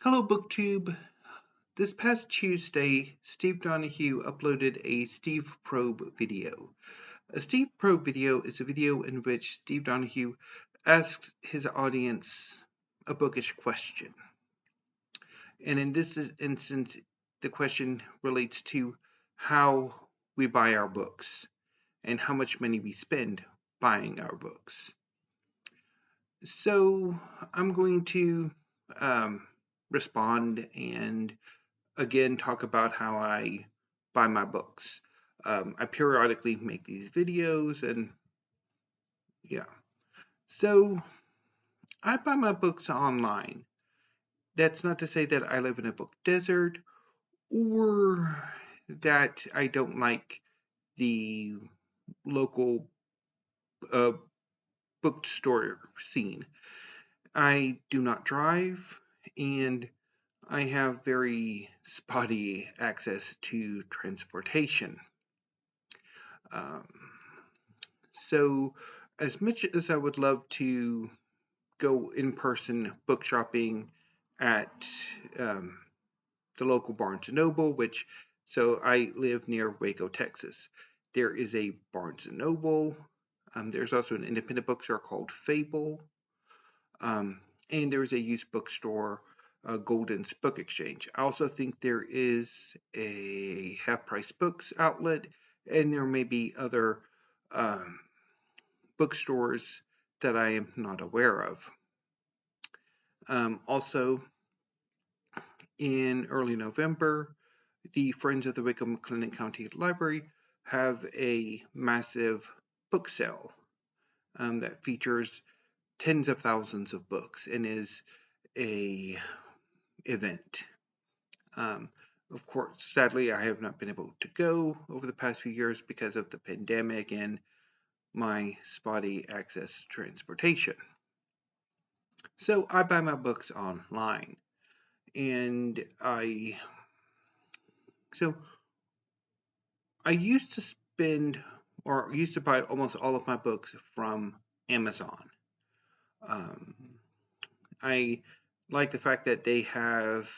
Hello, BookTube. This past Tuesday, Steve Donahue uploaded a Steve Probe video. A Steve Probe video is a video in which Steve Donahue asks his audience a bookish question. And in this instance, the question relates to how we buy our books and how much money we spend buying our books. So I'm going to respond and again talk about how I buy my books. I periodically make these videos and yeah. So I buy my books online. That's not to say that I live in a book desert or that I don't like the local uh, bookstore scene. I do not drive and I have very spotty access to transportation. Um, so, as much as I would love to go in person book shopping at um, the local Barnes and Noble, so I live near Waco, Texas. There is a Barnes and Noble. There's also an independent bookstore called Fable, and there is a used bookstore, Golden's Book Exchange. I also think there is a Half Price Books outlet, and there may be other um, bookstores that I am not aware of. Also, in early November, the Friends of the Waco-McLennan County Library have a massive book sale that features tens of thousands of books and is a event. Of course, sadly, I have not been able to go over the past few years because of the pandemic and my spotty access to transportation. So I buy my books online, and I used to spend or used to buy almost all of my books from Amazon. Um, I like the fact that they have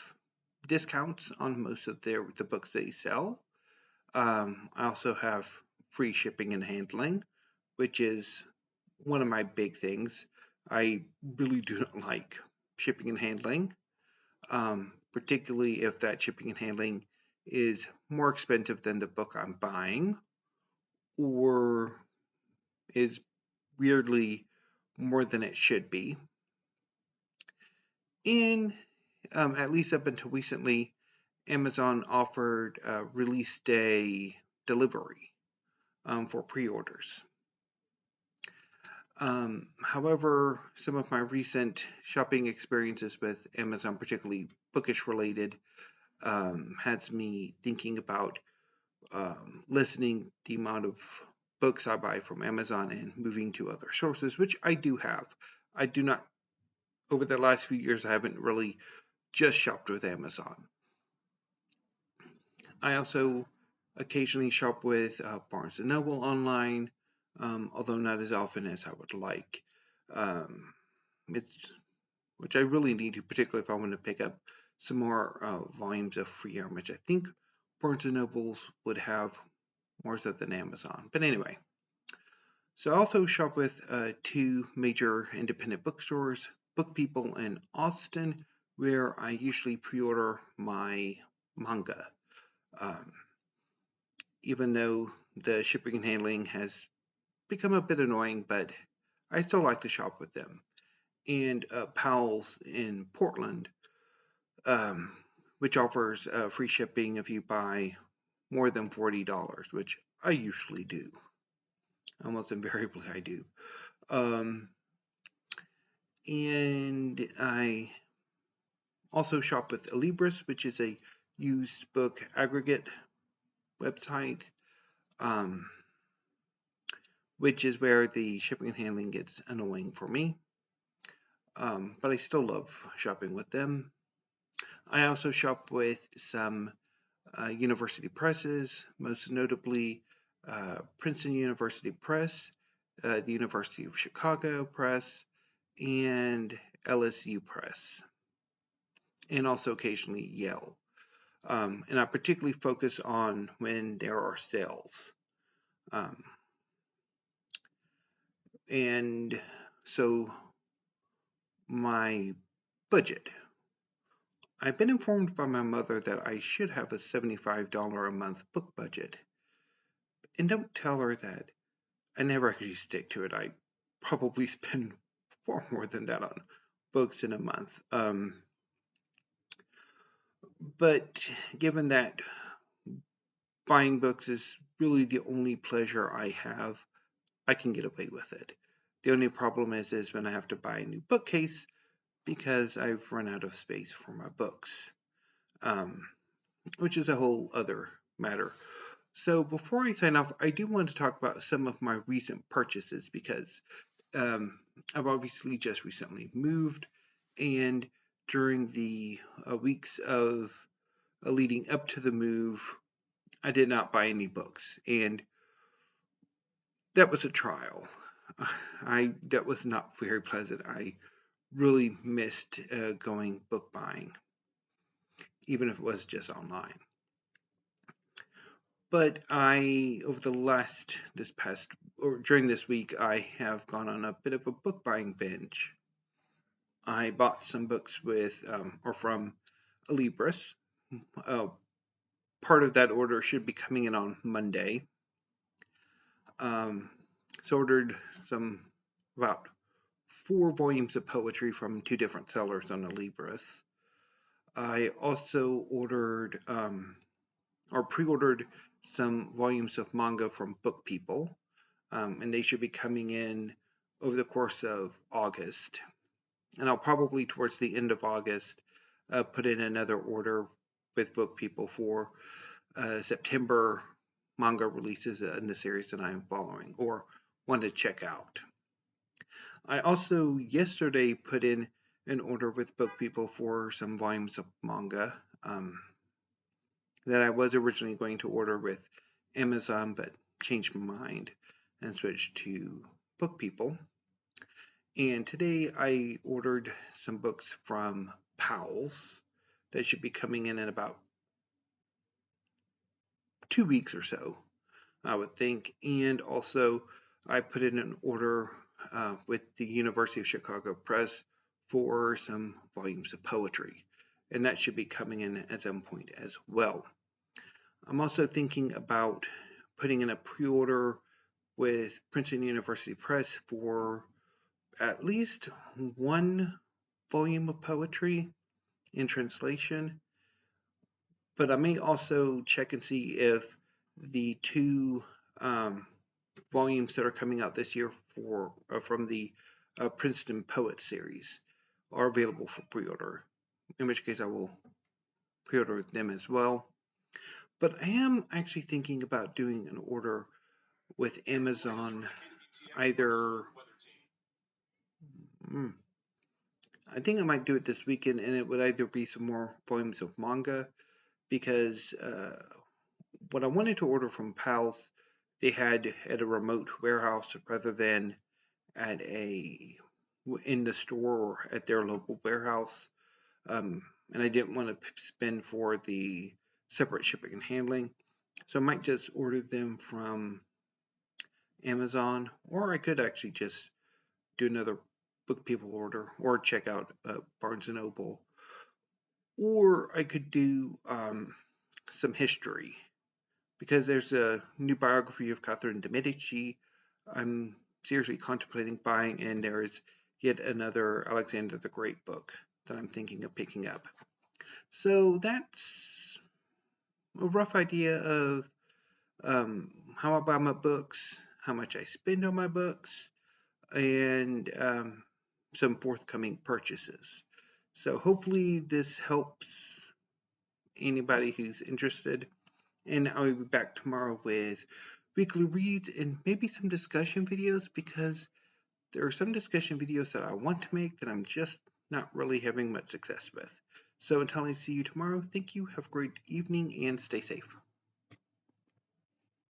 discounts on most of the books they sell. I also have free shipping and handling, which is one of my big things. I really do not like shipping and handling, particularly if that shipping and handling is more expensive than the book I'm buying or is weirdly more than it should be. And at least up until recently, Amazon offered release day delivery for pre-orders. However, some of my recent shopping experiences with Amazon, particularly bookish related, has me thinking about lessening the amount of books I buy from Amazon and moving to other sources, which I do have. I do not, over the last few years, I haven't really just shopped with Amazon. I also occasionally shop with Barnes & Noble online, although not as often as I would like. Which I really need to, particularly if I want to pick up some more volumes of Free Air, which I think Barnes & Nobles would have more so than Amazon. But anyway, so I also shop with two major independent bookstores, Book People in Austin, where I usually pre-order my manga. Even though the shipping and handling has become a bit annoying, but I still like to shop with them. And Powell's in Portland, which offers free shipping if you buy more than $40, which I usually do. Almost invariably I do. And I also shop with Alibris, which is a used book aggregate website, which is where the shipping and handling gets annoying for me. But I still love shopping with them. I also shop with some university presses, most notably Princeton University Press, the University of Chicago Press, and LSU Press. and also occasionally yell. And I particularly focus on when there are sales. And so my budget. I've been informed by my mother that I should have a $75 a month book budget. And don't tell her that I never actually stick to it. I probably spend far more than that on books in a month. But given that buying books is really the only pleasure I have, I can get away with it. The only problem is when I have to buy a new bookcase because I've run out of space for my books, which is a whole other matter. So before I sign off, I do want to talk about some of my recent purchases because I've obviously just recently moved, and during the weeks of leading up to the move, I did not buy any books, and that was a trial. That was not very pleasant. I really missed going book buying, even if it was just online. But during this week, I have gone on a bit of a book buying binge. I bought some books from Alibris. Part of that order should be coming in on Monday. So ordered about 4 volumes of poetry from 2 different sellers on Alibris. I also ordered or pre-ordered some volumes of manga from Book People, and they should be coming in over the course of August. And I'll probably, towards the end of August, put in another order with Book People for September manga releases in the series that I'm following or want to check out. I also yesterday put in an order with Book People for some volumes of manga that I was originally going to order with Amazon, but changed my mind and switched to Book People. And today I ordered some books from Powell's that should be coming in about 2 weeks or so, I would think. And also I put in an order with the University of Chicago Press for some volumes of poetry, and that should be coming in at some point as well. I'm also thinking about putting in a pre-order with Princeton University Press for at least 1 volume of poetry in translation, but I may also check and see if the 2 volumes that are coming out this year from the Princeton Poet series are available for pre-order, in which case I will pre-order them as well. But I am actually thinking about doing an order with Amazon either. I think I might do it this weekend, and it would either be some more volumes of manga, because what I wanted to order from Powell's, they had at a remote warehouse rather than in the store or at their local warehouse, and I didn't want to spend for the separate shipping and handling, so I might just order them from Amazon, or I could actually just do another Book People order or check out Barnes & Noble, or I could do some history, because there's a new biography of Catherine de' Medici I'm seriously contemplating buying, and there is yet another Alexander the Great book that I'm thinking of picking up. So that's a rough idea of how I buy my books, how much I spend on my books, and some forthcoming purchases. So hopefully this helps anybody who's interested, and I'll be back tomorrow with weekly reads and maybe some discussion videos, because there are some discussion videos that I want to make that I'm just not really having much success with. So until I see you tomorrow, thank you, have a great evening, and stay safe.